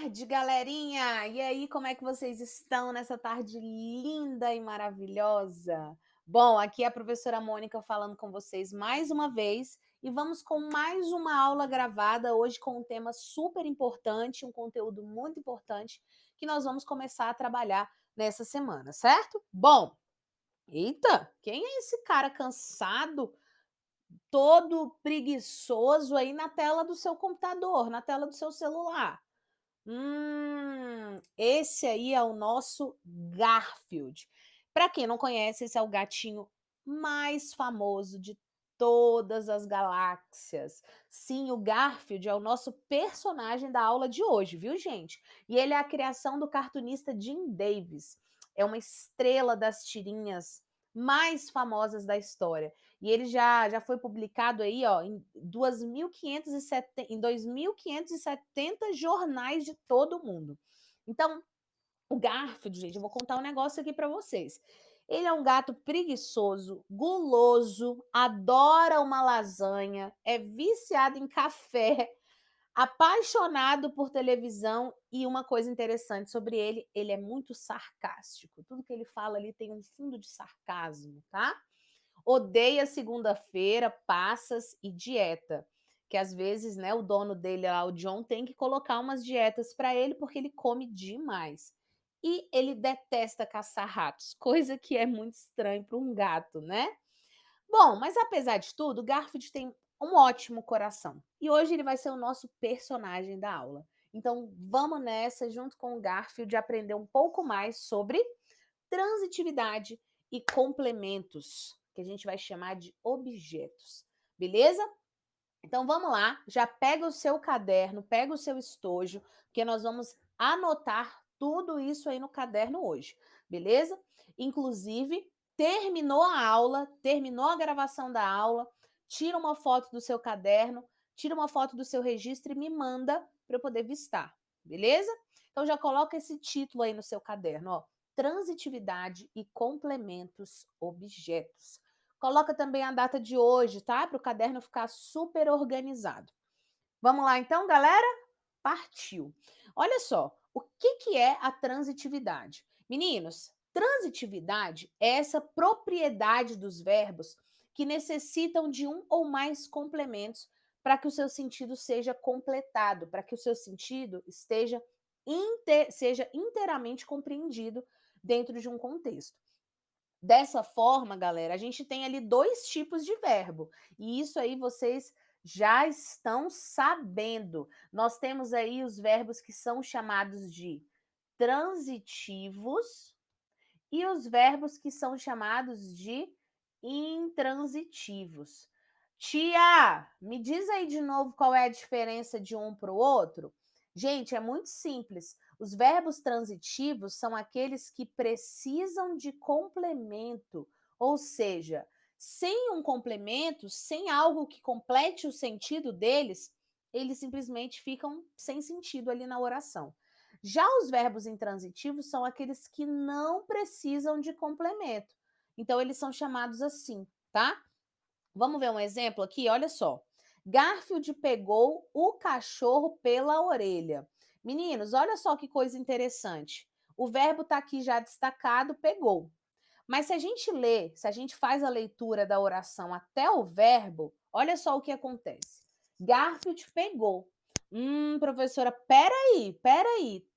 tarde, galerinha! E aí, como é que vocês estão nessa tarde linda e maravilhosa? Bom, aqui é a professora Mônica falando com vocês mais uma vez e vamos com mais uma aula gravada hoje com um tema super importante, um conteúdo muito importante que nós vamos começar a trabalhar nessa semana, certo? Bom, eita, quem é esse cara cansado, todo preguiçoso aí na tela do seu computador, na tela do seu celular? Esse aí é o nosso Garfield. Para quem não conhece, esse é o gatinho mais famoso de todas as galáxias. Sim, o Garfield é o nosso personagem da aula de hoje, viu, gente? E ele é a criação do cartunista Jim Davis. É uma estrela das tirinhas mais famosas da história. E ele já foi publicado aí, ó, em 2.570 jornais de todo o mundo. Então, o Garfield, gente, eu vou contar um negócio aqui para vocês. Ele é um gato preguiçoso, guloso, adora uma lasanha, é viciado em café, apaixonado por televisão e uma coisa interessante sobre ele, ele é muito sarcástico. Tudo que ele fala ali tem um fundo de sarcasmo, tá? Odeia segunda-feira, passas e dieta. Que às vezes, né, o dono dele lá, o John, tem que colocar umas dietas para ele porque ele come demais. E ele detesta caçar ratos, coisa que é muito estranho para um gato, né? Bom, mas apesar de tudo, o Garfield tem um ótimo coração. E hoje ele vai ser o nosso personagem da aula. Então vamos nessa, junto com o Garfield, aprender um pouco mais sobre transitividade e complementos, que a gente vai chamar de objetos. Beleza? Então vamos lá, já pega o seu caderno, pega o seu estojo, porque nós vamos anotar tudo isso aí no caderno hoje, beleza? Inclusive, terminou a aula, terminou a gravação da aula, tira uma foto do seu caderno, tira uma foto do seu registro e me manda para eu poder vistar, beleza? Então já coloca esse título aí no seu caderno, ó. Transitividade e complementos objetos. Coloca também a data de hoje, tá? Para o caderno ficar super organizado. Vamos lá então, galera? Partiu. Olha só, o que é a transitividade? Meninos, transitividade é essa propriedade dos verbos que necessitam de um ou mais complementos para que o seu sentido seja completado, para que o seu sentido seja inteiramente compreendido dentro de um contexto. Dessa forma, galera, a gente tem ali dois tipos de verbo, e isso aí vocês já estão sabendo. Nós temos aí os verbos que são chamados de transitivos e os verbos que são chamados de intransitivos. Tia, me diz aí de novo qual é a diferença de um para o outro? Gente, é muito simples. Os verbos transitivos são aqueles que precisam de complemento, ou seja, sem um complemento, sem algo que complete o sentido deles, eles simplesmente ficam sem sentido ali na oração. Já os verbos intransitivos são aqueles que não precisam de complemento. Então, eles são chamados assim, tá? Vamos ver um exemplo aqui? Olha só. Garfield pegou o cachorro pela orelha. Meninos, olha só que coisa interessante. O verbo está aqui já destacado, pegou. Mas se a gente lê, se a gente faz a leitura da oração até o verbo, olha só o que acontece. Garfield pegou. Professora, peraí.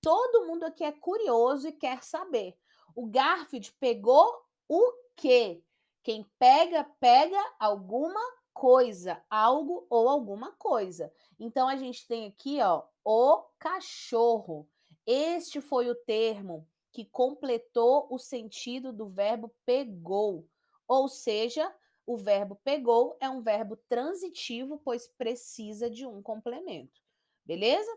Todo mundo aqui é curioso e quer saber. O Garfield pegou o quê? Quem pega, pega alguma coisa, algo ou alguma coisa. Então a gente tem aqui, ó, o cachorro. Este foi o termo que completou o sentido do verbo pegou. Ou seja, o verbo pegou é um verbo transitivo, pois precisa de um complemento. Beleza?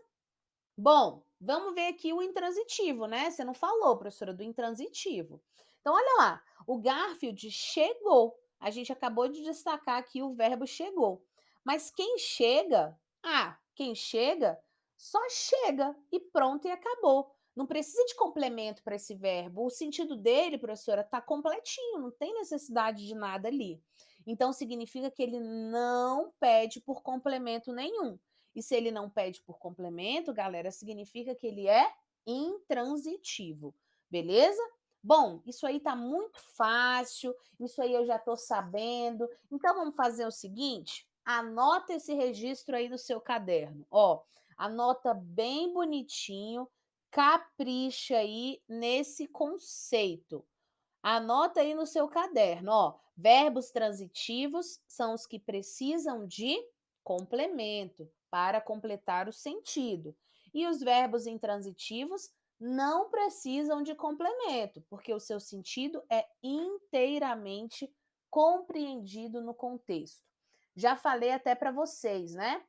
Bom, vamos ver aqui o intransitivo, né? Você não falou, professora, do intransitivo. Então, olha lá, o Garfield chegou. A gente acabou de destacar aqui o verbo chegou. Mas quem chega? Quem chega só chega e pronto e acabou. Não precisa de complemento para esse verbo. O sentido dele, professora, está completinho, não tem necessidade de nada ali. Então, significa que ele não pede por complemento nenhum. E se ele não pede por complemento, galera, significa que ele é intransitivo, beleza? Bom, isso aí tá muito fácil, isso aí eu já tô sabendo. Então vamos fazer o seguinte, anota esse registro aí no seu caderno, ó, anota bem bonitinho, capricha aí nesse conceito. Anota aí no seu caderno, ó, verbos transitivos são os que precisam de complemento para completar o sentido. E os verbos intransitivos não precisam de complemento, porque o seu sentido é inteiramente compreendido no contexto. Já falei até para vocês, né?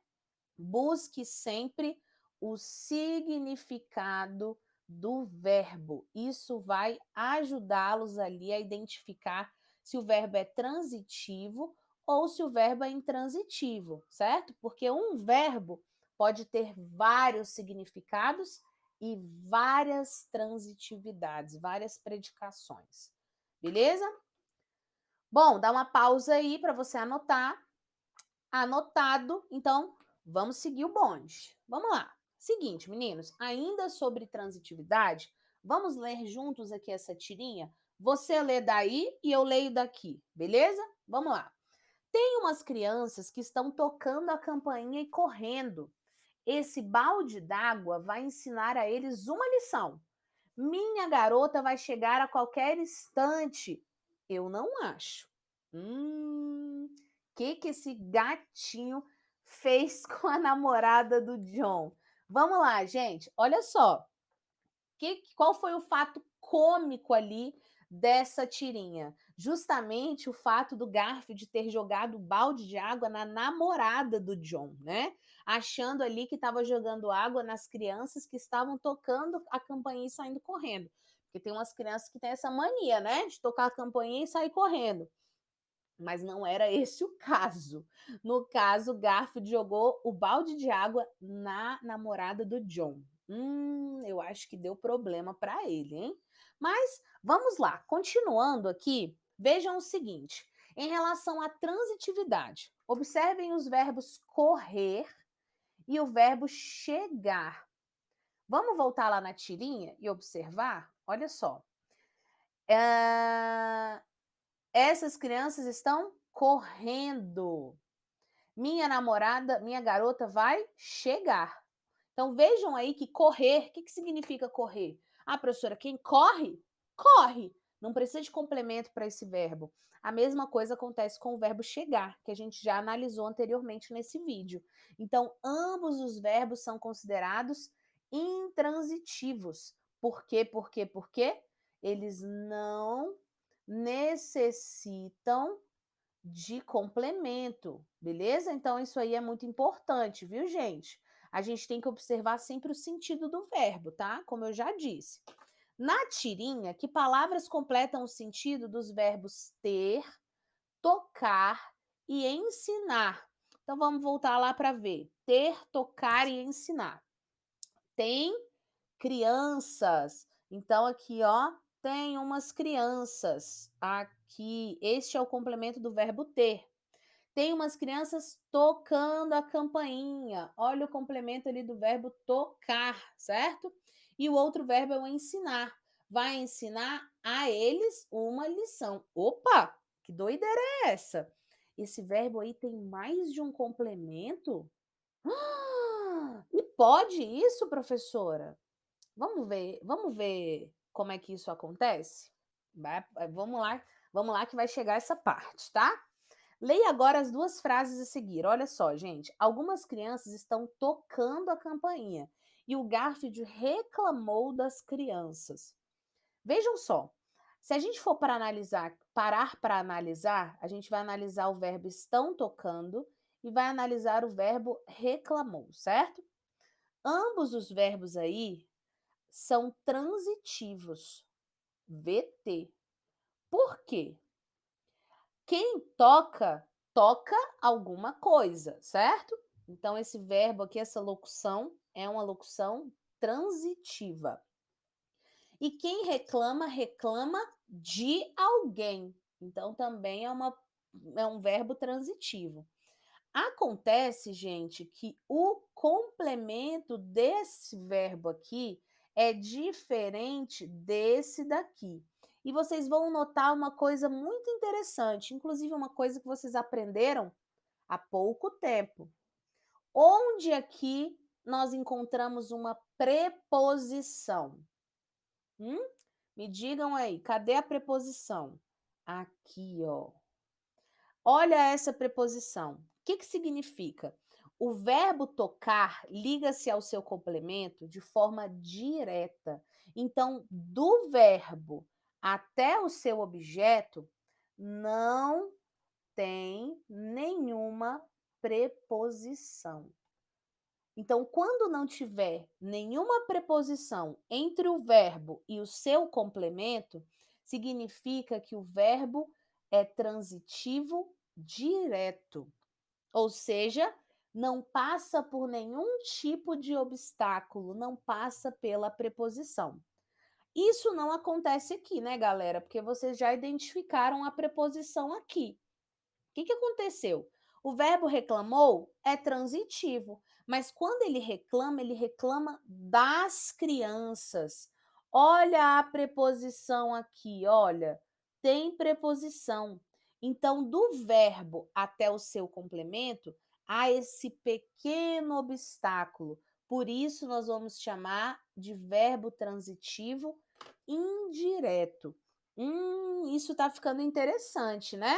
Busque sempre o significado do verbo. Isso vai ajudá-los ali a identificar se o verbo é transitivo ou se o verbo é intransitivo, certo? Porque um verbo pode ter vários significados e várias transitividades, várias predicações. Beleza? Bom, dá uma pausa aí para você anotar. Anotado, então vamos seguir o bonde. Vamos lá. Seguinte, meninos, ainda sobre transitividade, vamos ler juntos aqui essa tirinha? Você lê daí e eu leio daqui, beleza? Vamos lá. Tem umas crianças que estão tocando a campainha e correndo. Esse balde d'água vai ensinar a eles uma lição. Minha garota vai chegar a qualquer instante. Eu não acho. Que esse gatinho fez com a namorada do John? Vamos lá, gente. Olha só. Qual foi o fato cômico ali dessa tirinha? Justamente o fato do Garfield ter jogado o balde de água na namorada do John, né? Achando ali que estava jogando água nas crianças que estavam tocando a campainha e saindo correndo. Porque tem umas crianças que têm essa mania, né? De tocar a campainha e sair correndo. Mas não era esse o caso. No caso, Garfield jogou o balde de água na namorada do John. Eu acho que deu problema para ele, hein? Mas vamos lá, continuando aqui, vejam o seguinte: em relação à transitividade, observem os verbos correr e o verbo chegar. Vamos voltar lá na tirinha e observar? Olha só. Essas crianças estão correndo. Minha namorada, minha garota vai chegar. Então vejam aí que correr, o que significa correr? Ah, professora, quem corre, corre. Não precisa de complemento para esse verbo. A mesma coisa acontece com o verbo chegar, que a gente já analisou anteriormente nesse vídeo. Então, ambos os verbos são considerados intransitivos. Por quê? Por quê? Eles não necessitam de complemento, beleza? Então, isso aí é muito importante, viu, gente? A gente tem que observar sempre o sentido do verbo, tá? Como eu já disse. Na tirinha, que palavras completam o sentido dos verbos ter, tocar e ensinar? Então, vamos voltar lá para ver. Ter, tocar e ensinar. Tem crianças. Então, aqui, ó, tem umas crianças. Aqui, este é o complemento do verbo ter. Tem umas crianças tocando a campainha. Olha o complemento ali do verbo tocar, certo? E o outro verbo é o ensinar. Vai ensinar a eles uma lição. Opa, que doideira é essa? Esse verbo aí tem mais de um complemento? E pode isso, professora? Vamos ver como é que isso acontece? Vamos lá que vai chegar essa parte, tá? Leia agora as duas frases a seguir. Olha só, gente. Algumas crianças estão tocando a campainha e o Garfield reclamou das crianças. Vejam só. Se a gente for para analisar, parar para analisar, a gente vai analisar o verbo estão tocando e vai analisar o verbo reclamou, certo? Ambos os verbos aí são transitivos. VT. Por quê? Quem toca, toca alguma coisa, certo? Então, esse verbo aqui, essa locução, é uma locução transitiva. E quem reclama, reclama de alguém. Então, também é um verbo transitivo. Acontece, gente, que o complemento desse verbo aqui é diferente desse daqui. E vocês vão notar uma coisa muito interessante, inclusive uma coisa que vocês aprenderam há pouco tempo. Onde aqui nós encontramos uma preposição? Hum? Me digam aí, cadê a preposição? Aqui, ó. Olha essa preposição. O que que significa? O verbo tocar liga-se ao seu complemento de forma direta. Então, do verbo até o seu objeto, não tem nenhuma preposição. Então, quando não tiver nenhuma preposição entre o verbo e o seu complemento, significa que o verbo é transitivo direto, ou seja, não passa por nenhum tipo de obstáculo, não passa pela preposição. Isso não acontece aqui, né, galera? Porque vocês já identificaram a preposição aqui. O que que aconteceu? O verbo reclamou é transitivo, mas quando ele reclama das crianças. Olha a preposição aqui, olha, tem preposição. Então, do verbo até o seu complemento, há esse pequeno obstáculo. Por isso, nós vamos chamar de verbo transitivo indireto. Isso está ficando interessante, né?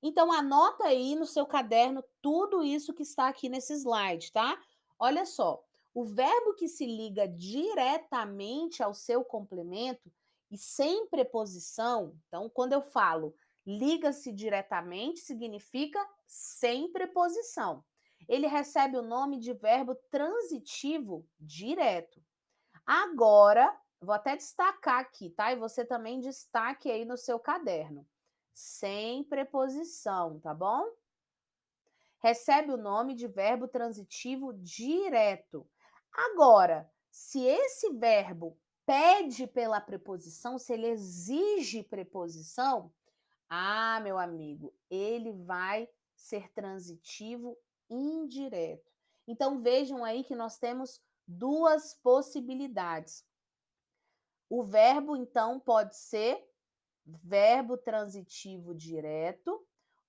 Então, anota aí no seu caderno tudo isso que está aqui nesse slide, tá? Olha só, o verbo que se liga diretamente ao seu complemento e sem preposição, então, quando eu falo liga-se diretamente, significa sem preposição. Ele recebe o nome de verbo transitivo direto. Agora, vou até destacar aqui, tá? E você também destaque aí no seu caderno. Sem preposição, tá bom? Recebe o nome de verbo transitivo direto. Agora, se esse verbo pede pela preposição, se ele exige preposição, meu amigo, ele vai ser transitivo indireto. Então, vejam aí que nós temos duas possibilidades. O verbo, então, pode ser verbo transitivo direto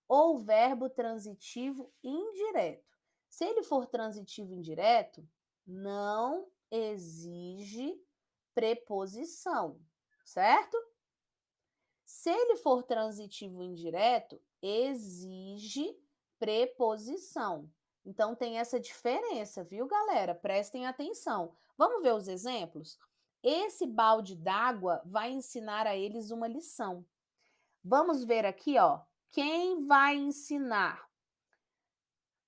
ou verbo transitivo indireto. Se ele for transitivo indireto, não exige preposição, certo? Se ele for transitivo indireto, exige preposição. Então tem essa diferença, viu, galera? Prestem atenção. Vamos ver os exemplos? Esse balde d'água vai ensinar a eles uma lição. Vamos ver aqui, ó. Quem vai ensinar?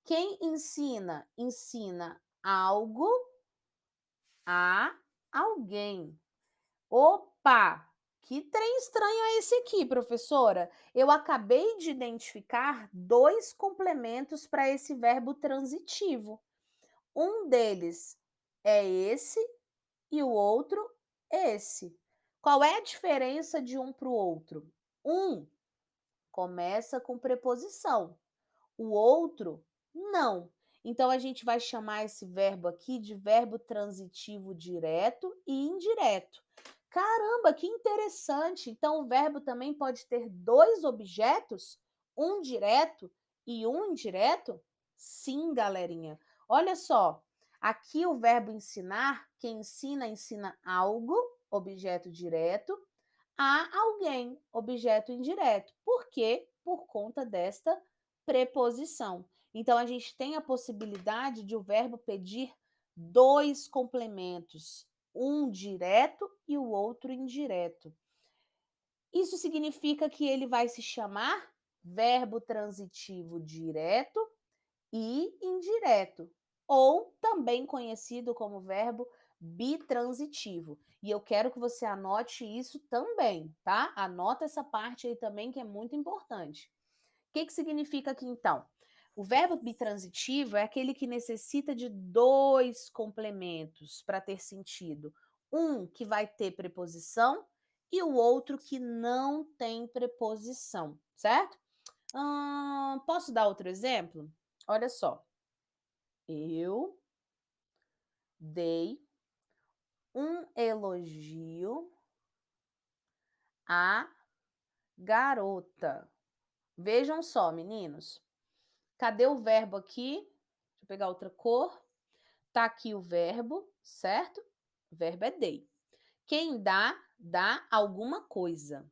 Quem ensina? Ensina algo a alguém. Opa! Que trem estranho é esse aqui, professora? Eu acabei de identificar dois complementos para esse verbo transitivo. Um deles é esse e o outro esse. Qual é a diferença de um para o outro? Um começa com preposição, o outro não. Então, a gente vai chamar esse verbo aqui de verbo transitivo direto e indireto. Caramba, que interessante! Então, o verbo também pode ter dois objetos, um direto e um indireto? Sim, galerinha. Olha só, aqui o verbo ensinar, quem ensina, ensina algo, objeto direto, a alguém, objeto indireto. Por quê? Por conta desta preposição. Então, a gente tem a possibilidade de o verbo pedir dois complementos, um direto e o outro indireto. Isso significa que ele vai se chamar verbo transitivo direto e indireto, ou também conhecido como verbo bitransitivo. E eu quero que você anote isso também, tá? Anota essa parte aí também que é muito importante. O que que significa aqui então? O verbo bitransitivo é aquele que necessita de dois complementos para ter sentido. Um que vai ter preposição e o outro que não tem preposição, certo? Posso dar outro exemplo? Olha só. Eu dei um elogio à garota. Vejam só, meninos. Cadê o verbo aqui? Deixa eu pegar outra cor. Tá aqui o verbo, certo? O verbo é dei. Quem dá, dá alguma coisa.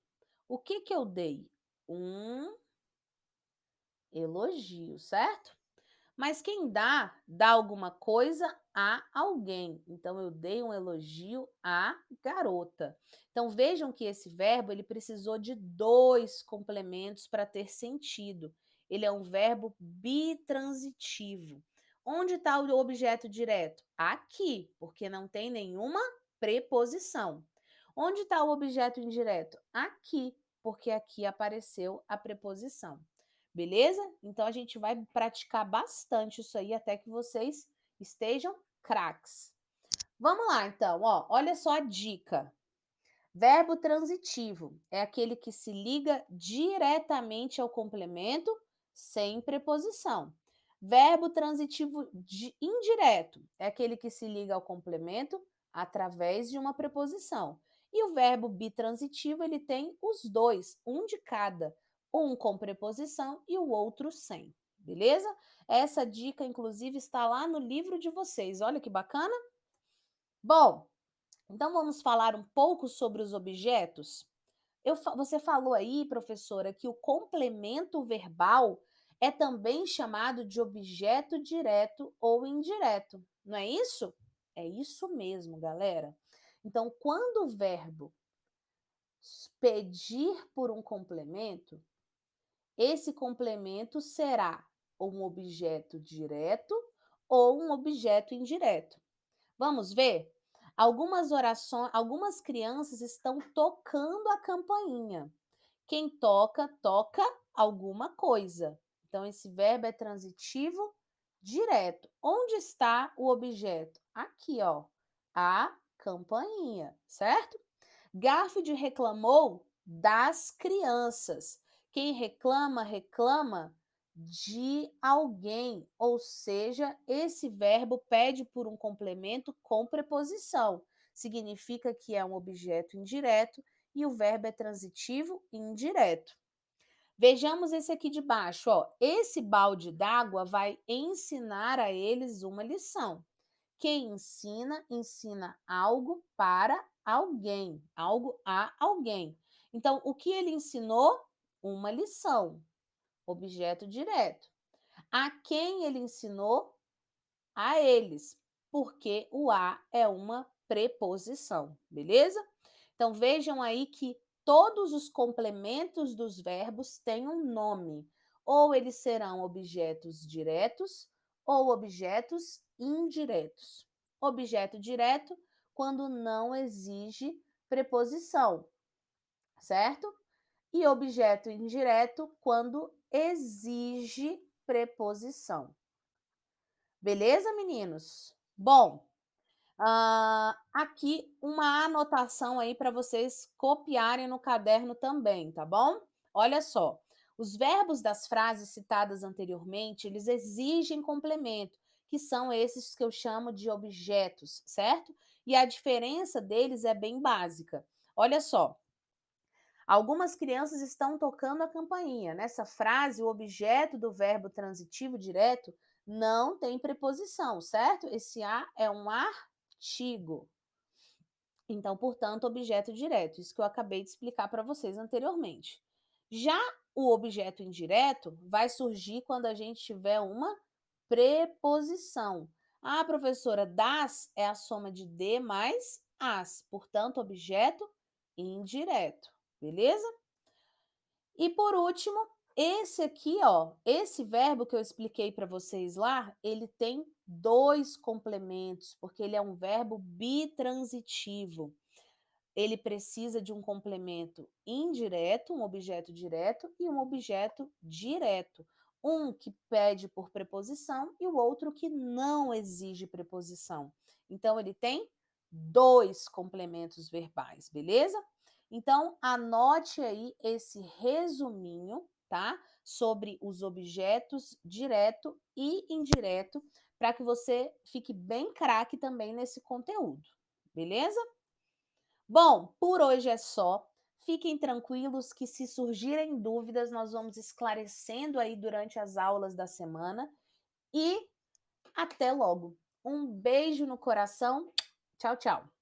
O que que eu dei? Um elogio, certo? Mas quem dá, dá alguma coisa a alguém. Então eu dei um elogio à garota. Então vejam que esse verbo ele precisou de dois complementos para ter sentido. Ele é um verbo bitransitivo. Onde está o objeto direto? Aqui, porque não tem nenhuma preposição. Onde está o objeto indireto? Aqui, porque aqui apareceu a preposição. Beleza? Então a gente vai praticar bastante isso aí até que vocês estejam craques. Vamos lá, então, ó, olha só a dica. Verbo transitivo é aquele que se liga diretamente ao complemento sem preposição. Verbo transitivo indireto é aquele que se liga ao complemento através de uma preposição. E o verbo bitransitivo, ele tem os dois, um de cada, um com preposição e o outro sem. Beleza? Essa dica, inclusive, está lá no livro de vocês. Olha que bacana. Bom, então vamos falar um pouco sobre os objetos? Você falou aí, professora, que o complemento verbal é também chamado de objeto direto ou indireto, não é isso? É isso mesmo, galera. Então, quando o verbo pedir por um complemento, esse complemento será um objeto direto ou um objeto indireto. Vamos ver? Algumas orações, algumas crianças estão tocando a campainha. Quem toca, toca alguma coisa. Então, esse verbo é transitivo direto. Onde está o objeto? Aqui, ó. A campainha, certo? Garfield reclamou das crianças. Quem reclama, reclama de alguém, ou seja, esse verbo pede por um complemento com preposição. Significa que é um objeto indireto e o verbo é transitivo e indireto. Vejamos esse aqui de baixo, ó. Esse balde d'água vai ensinar a eles uma lição. Quem ensina, ensina algo para alguém, algo a alguém. Então, o que ele ensinou? Uma lição, objeto direto. A quem ele ensinou? A eles, porque o a é uma preposição, beleza? Então, vejam aí que todos os complementos dos verbos têm um nome. Ou eles serão objetos diretos ou objetos indiretos. Objeto direto quando não exige preposição, certo? E objeto indireto quando exige preposição. Beleza, meninos? Bom, aqui uma anotação aí para vocês copiarem no caderno também, tá bom? Olha só, os verbos das frases citadas anteriormente, eles exigem complemento, que são esses que eu chamo de objetos, certo? E a diferença deles é bem básica. Olha só, algumas crianças estão tocando a campainha. Nessa frase, o objeto do verbo transitivo direto não tem preposição, certo? Esse a é um artigo. Então, portanto, objeto direto, isso que eu acabei de explicar para vocês anteriormente. Já o objeto indireto vai surgir quando a gente tiver uma preposição. Ah, professora, das é a soma de de mais as, portanto, objeto indireto, beleza? E por último, esse aqui, ó, esse verbo que eu expliquei para vocês lá, ele tem dois complementos, porque ele é um verbo bitransitivo. Ele precisa de um complemento indireto, um objeto direto e um objeto direto. Um que pede por preposição e o outro que não exige preposição. Então, ele tem dois complementos verbais, beleza? Então, anote aí esse resuminho, tá? sobre os objetos direto e indireto, para que você fique bem craque também nesse conteúdo, beleza? Bom, por hoje é só. Fiquem tranquilos que se surgirem dúvidas, nós vamos esclarecendo aí durante as aulas da semana e até logo. Um beijo no coração. Tchau, tchau.